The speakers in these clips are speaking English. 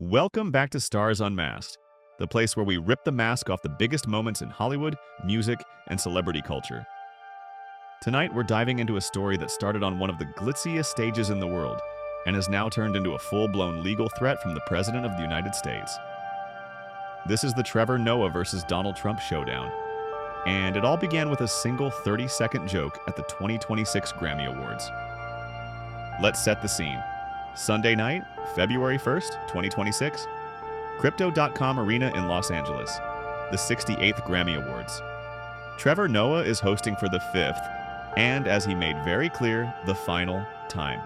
Welcome back to Stars Unmasked, the place where we rip the mask off the biggest moments in Hollywood, music, and celebrity culture. Tonight, we're diving into a story that started on one of the glitziest stages in the world and has now turned into a full-blown legal threat from the President of the United States. This is the Trevor Noah versus Donald Trump showdown, and it all began with a single 30-second joke at the 2026 Grammy Awards. Let's set the scene. Sunday night, February 1st, 2026, Crypto.com Arena in Los Angeles, the 68th Grammy Awards. Trevor Noah is hosting for the 5th, and as he made very clear, the final time.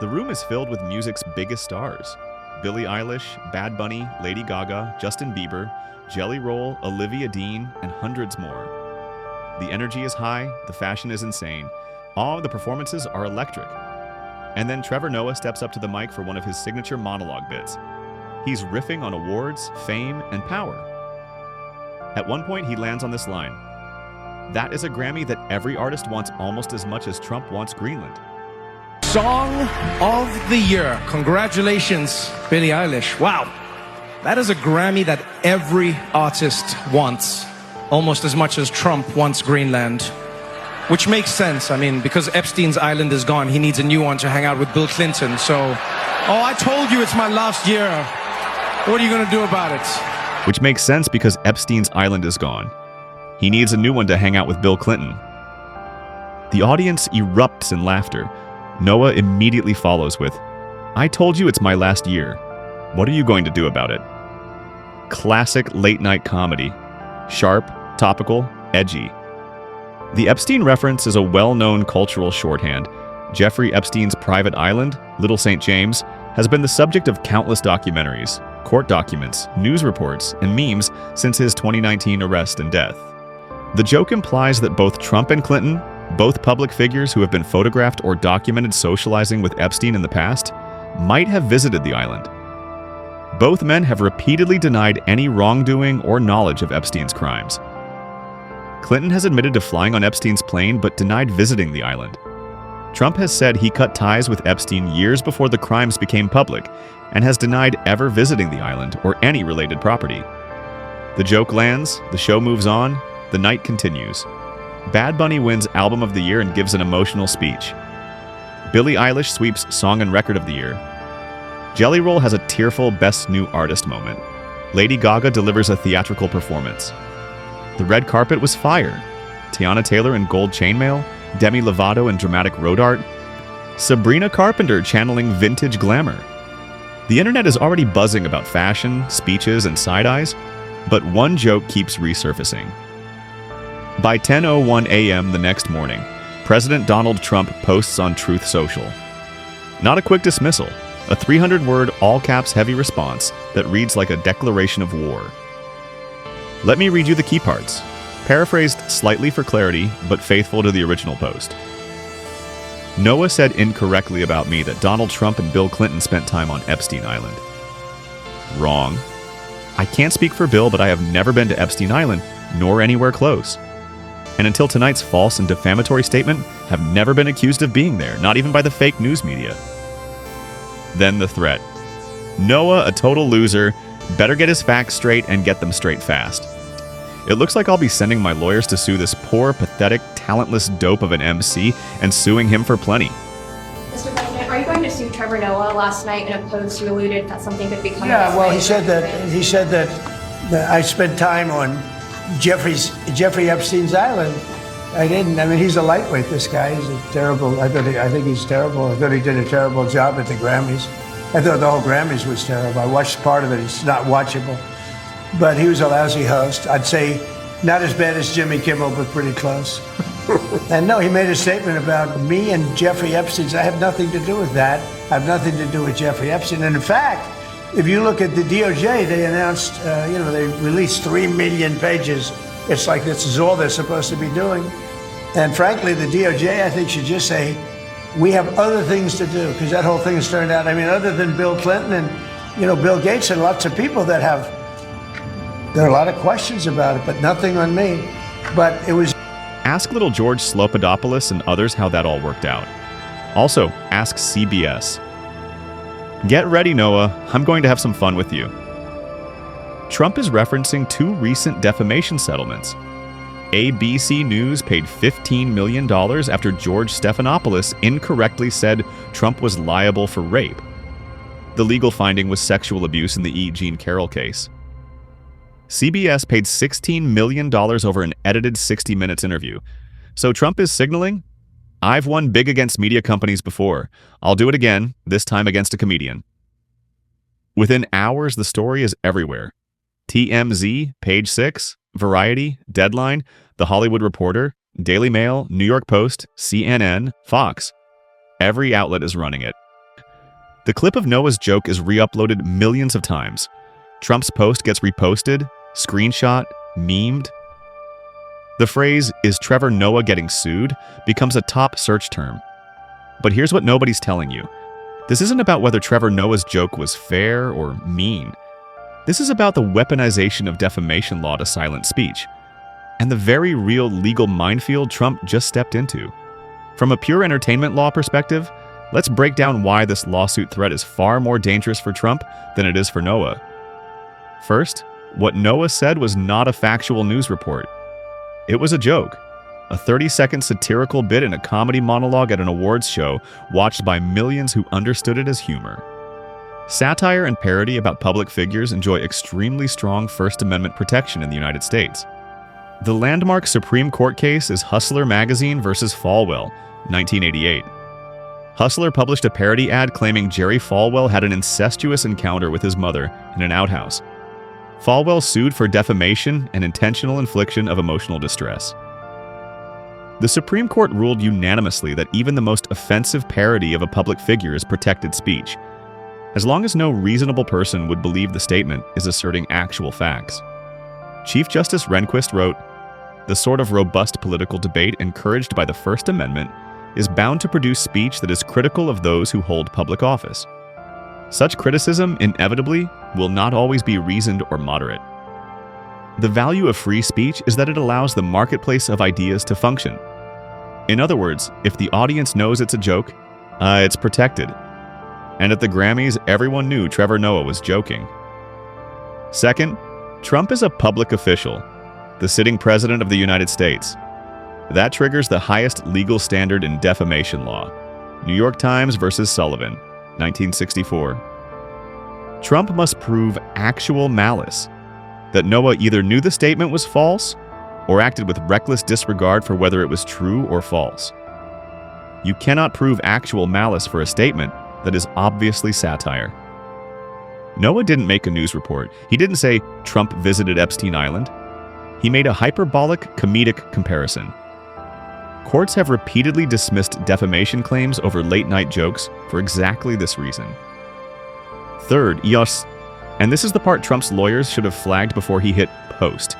The room is filled with music's biggest stars: Billie Eilish, Bad Bunny, Lady Gaga, Justin Bieber, Jelly Roll, Olivia Dean, and hundreds more. The energy is high, the fashion is insane, all of the performances are electric. And then Trevor Noah steps up to the mic for one of his signature monologue bits. He's riffing on awards, fame, and power. At one point, he lands on this line: "That is a Grammy that every artist wants almost as much as Trump wants Greenland." Song of the Year. Congratulations, Billie Eilish. Wow. That is a Grammy that every artist wants almost as much as Trump wants Greenland. Which makes sense. I mean, because Epstein's island is gone, he needs a new one to hang out with Bill Clinton. So, I told you it's my last year. What are you going to do about it? Which makes sense because Epstein's island is gone. He needs a new one to hang out with Bill Clinton. The audience erupts in laughter. Noah immediately follows with, "I told you it's my last year. What are you going to do about it?" Classic late-night comedy. Sharp, topical, edgy. The Epstein reference is a well-known cultural shorthand. Jeffrey Epstein's private island, Little St. James, has been the subject of countless documentaries, court documents, news reports, and memes since his 2019 arrest and death. The joke implies that both Trump and Clinton, both public figures who have been photographed or documented socializing with Epstein in the past, might have visited the island. Both men have repeatedly denied any wrongdoing or knowledge of Epstein's crimes. Clinton has admitted to flying on Epstein's plane but denied visiting the island. Trump has said he cut ties with Epstein years before the crimes became public and has denied ever visiting the island or any related property. The joke lands, the show moves on, the night continues. Bad Bunny wins Album of the Year and gives an emotional speech. Billie Eilish sweeps Song and Record of the Year. Jelly Roll has a tearful Best New Artist moment. Lady Gaga delivers a theatrical performance. The red carpet was fire. Tiana Taylor in gold chainmail, Demi Lovato in dramatic road art, Sabrina Carpenter channeling vintage glamour. The internet is already buzzing about fashion, speeches, and side-eyes, but one joke keeps resurfacing. By 10:01 a.m. the next morning, President Donald Trump posts on Truth Social. Not a quick dismissal, a 300-word all-caps heavy response that reads like a declaration of war. Let me read you the key parts, paraphrased slightly for clarity, but faithful to the original post. Noah said incorrectly about me that Donald Trump and Bill Clinton spent time on Epstein Island. Wrong. I can't speak for Bill, but I have never been to Epstein Island, nor anywhere close. And until tonight's false and defamatory statement, have never been accused of being there, not even by the fake news media. Then the threat. Noah, a total loser, better get his facts straight and get them straight fast. It looks like I'll be sending my lawyers to sue this poor, pathetic, talentless dope of an MC and suing him for plenty. Mr. President, are you going to sue Trevor Noah? Last night in a post you alluded that something could be coming. Yeah, well, he said that I spent time on Jeffrey Epstein's island. I didn't. I mean, he's a lightweight, this guy. He's a terrible, I think he's terrible. I thought he did a terrible job at the Grammys. I thought the whole Grammys was terrible. I watched part of it. It's not watchable. But he was a lousy host. I'd say not as bad as Jimmy Kimmel, but pretty close. And no, he made a statement about me and Jeffrey Epstein. I have nothing to do with that. I have nothing to do with Jeffrey Epstein. And in fact, if you look at the DOJ, they announced, they released 3 million pages. It's like this is all they're supposed to be doing. And frankly, the DOJ, I think, should just say, we have other things to do, because that whole thing has turned out, I mean, other than Bill Clinton and, Bill Gates and lots of people that there are a lot of questions about it, but nothing on me. But it was. Ask little George Slopadopoulos and others how that all worked out. Also, ask CBS. Get ready, Noah. I'm going to have some fun with you. Trump is referencing two recent defamation settlements. ABC News paid $15 million after George Stephanopoulos incorrectly said Trump was liable for rape. The legal finding was sexual abuse in the E. Jean Carroll case. CBS paid $16 million over an edited 60 Minutes interview. So Trump is signaling, I've won big against media companies before. I'll do it again, this time against a comedian. Within hours, the story is everywhere. TMZ, Page 6, Variety, Deadline, The Hollywood Reporter, Daily Mail, New York Post, CNN, Fox. Every outlet is running it. The clip of Noah's joke is re-uploaded millions of times. Trump's post gets reposted, screenshot, memed. The phrase, "Is Trevor Noah getting sued?" becomes a top search term. But here's what nobody's telling you. This isn't about whether Trevor Noah's joke was fair or mean. This is about the weaponization of defamation law to silence speech, and the very real legal minefield Trump just stepped into. From a pure entertainment law perspective, let's break down why this lawsuit threat is far more dangerous for Trump than it is for Noah. First, what Noah said was not a factual news report. It was a joke, a 30-second satirical bit in a comedy monologue at an awards show watched by millions who understood it as humor. Satire and parody about public figures enjoy extremely strong First Amendment protection in the United States. The landmark Supreme Court case is Hustler Magazine versus Falwell, 1988. Hustler published a parody ad claiming Jerry Falwell had an incestuous encounter with his mother in an outhouse. Falwell sued for defamation and intentional infliction of emotional distress. The Supreme Court ruled unanimously that even the most offensive parody of a public figure is protected speech, as long as no reasonable person would believe the statement is asserting actual facts. Chief Justice Rehnquist wrote, "The sort of robust political debate encouraged by the First Amendment is bound to produce speech that is critical of those who hold public office. Such criticism, inevitably, will not always be reasoned or moderate. The value of free speech is that it allows the marketplace of ideas to function. In other words, if the audience knows it's a joke, it's protected. And at the Grammys, everyone knew Trevor Noah was joking." Second, Trump is a public official, the sitting president of the United States. That triggers the highest legal standard in defamation law. New York Times versus Sullivan, 1964. Trump must prove actual malice, that Noah either knew the statement was false or acted with reckless disregard for whether it was true or false. You cannot prove actual malice for a statement that is obviously satire. Noah didn't make a news report. He didn't say Trump visited Epstein Island. He made a hyperbolic, comedic comparison. Courts have repeatedly dismissed defamation claims over late-night jokes for exactly this reason. Third, and this is the part Trump's lawyers should have flagged before he hit post.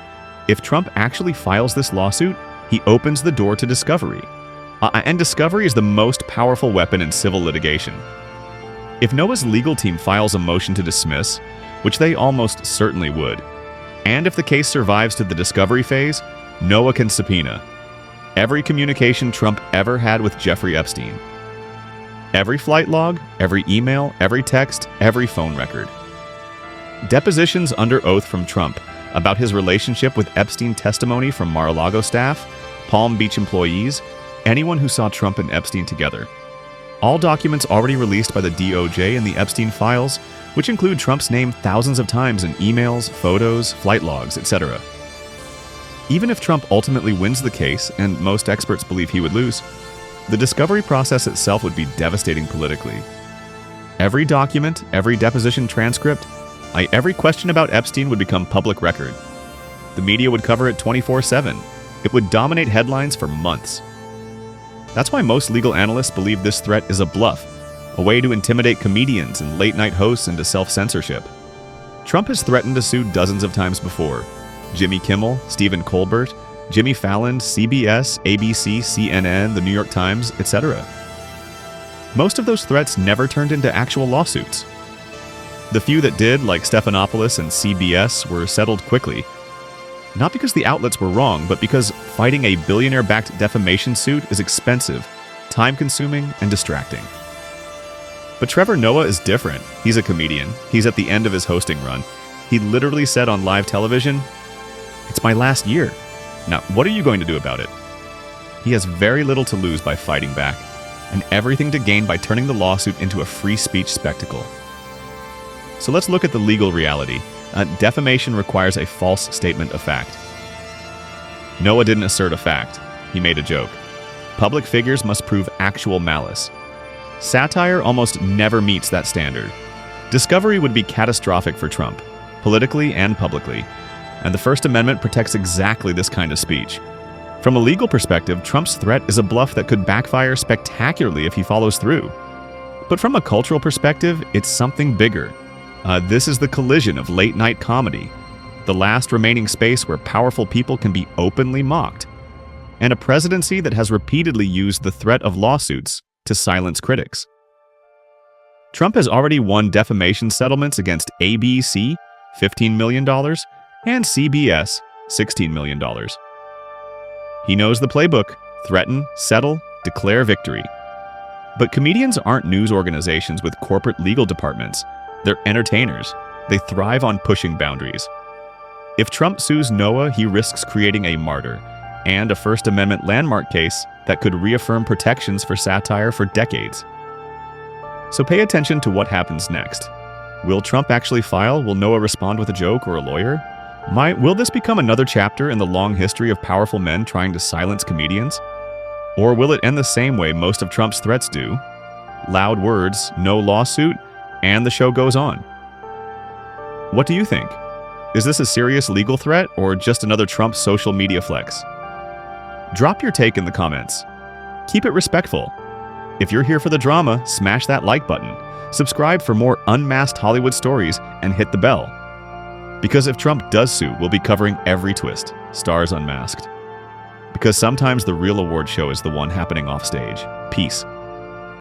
If Trump actually files this lawsuit, he opens the door to discovery. And discovery is the most powerful weapon in civil litigation. If Noah's legal team files a motion to dismiss, which they almost certainly would, and if the case survives to the discovery phase, Noah can subpoena every communication Trump ever had with Jeffrey Epstein. Every flight log, every email, every text, every phone record. Depositions under oath from Trump about his relationship with Epstein, testimony from Mar-a-Lago staff, Palm Beach employees, anyone who saw Trump and Epstein together. All documents already released by the DOJ in the Epstein files, which include Trump's name thousands of times in emails, photos, flight logs, etc. Even if Trump ultimately wins the case, and most experts believe he would lose, the discovery process itself would be devastating politically. Every document, every deposition transcript, every question about Epstein would become public record. The media would cover it 24/7. It would dominate headlines for months. That's why most legal analysts believe this threat is a bluff, a way to intimidate comedians and late-night hosts into self-censorship. Trump has threatened to sue dozens of times before. Jimmy Kimmel, Stephen Colbert, Jimmy Fallon, CBS, ABC, CNN, The New York Times, etc. Most of those threats never turned into actual lawsuits. The few that did, like Stephanopoulos and CBS, were settled quickly. Not because the outlets were wrong, but because fighting a billionaire-backed defamation suit is expensive, time-consuming, and distracting. But Trevor Noah is different. He's a comedian. He's at the end of his hosting run. He literally said on live television, "It's my last year. Now, what are you going to do about it?" He has very little to lose by fighting back, and everything to gain by turning the lawsuit into a free speech spectacle. So let's look at the legal reality. Defamation requires a false statement of fact. Noah didn't assert a fact. He made a joke. Public figures must prove actual malice. Satire almost never meets that standard. Discovery would be catastrophic for Trump, politically and publicly, and the First Amendment protects exactly this kind of speech. From a legal perspective, Trump's threat is a bluff that could backfire spectacularly if he follows through. But from a cultural perspective, it's something bigger. This is the collision of late-night comedy, the last remaining space where powerful people can be openly mocked, and a presidency that has repeatedly used the threat of lawsuits to silence critics. Trump has already won defamation settlements against ABC, $15 million, and CBS, $16 million. He knows the playbook: threaten, settle, declare victory. But comedians aren't news organizations with corporate legal departments. They're entertainers. They thrive on pushing boundaries. If Trump sues Noah, he risks creating a martyr and a First Amendment landmark case that could reaffirm protections for satire for decades. So pay attention to what happens next. Will Trump actually file? Will Noah respond with a joke or a lawyer? Will this become another chapter in the long history of powerful men trying to silence comedians? Or will it end the same way most of Trump's threats do? Loud words, no lawsuit, and the show goes on. What do you think? Is this a serious legal threat or just another Trump social media flex? Drop your take in the comments. Keep it respectful. If you're here for the drama, smash that like button. Subscribe for more unmasked Hollywood stories and hit the bell. Because if Trump does sue, we'll be covering every twist. Stars Unmasked. Because sometimes the real award show is the one happening off stage. Peace.